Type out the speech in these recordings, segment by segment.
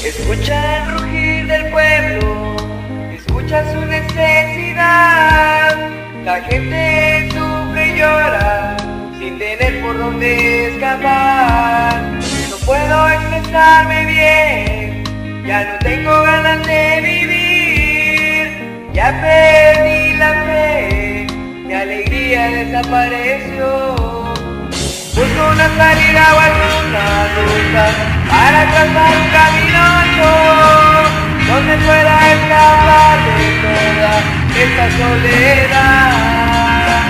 Escucha el rugir del pueblo, escucha su necesidad. La gente sufre y llora sin tener por dónde escapar. No puedo expresarme bien, ya no tengo ganas de vivir. Ya perdí la fe, mi alegría desapareció. Busco una salida o alguna ruta para trazar un camino yo, donde pueda escapar de toda esta soledad.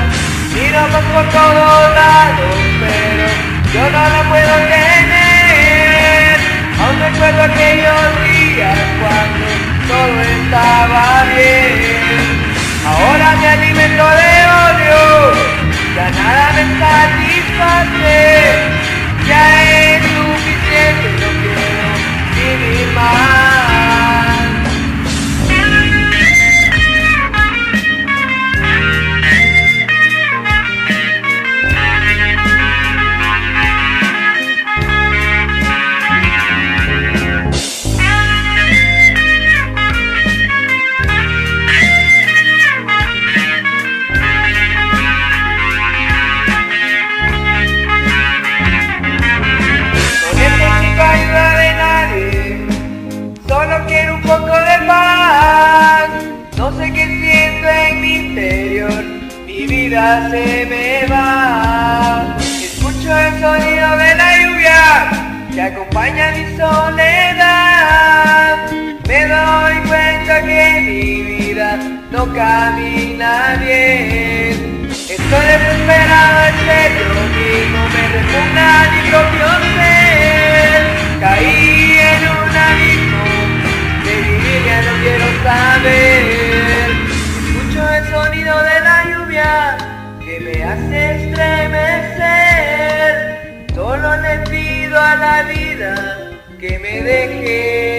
Miro por todos lados, pero yo no la puedo tener. Aún recuerdo aquellos días cuando todo estaba bien. Ahora me alimento de odio, ya nada me satisface, ya es suficiente, no quiero vivir más. Mi vida se me va. Escucho el sonido de la lluvia que acompaña mi soledad. Me doy cuenta que mi vida no camina bien. Estoy desesperado, en serio mismo me repugna mi propio ser. Caí en un abismo, de vivir ya no quiero saber. Escucho el sonido de la lluvia que me hace estremecer. Solo le pido a la vida que me deje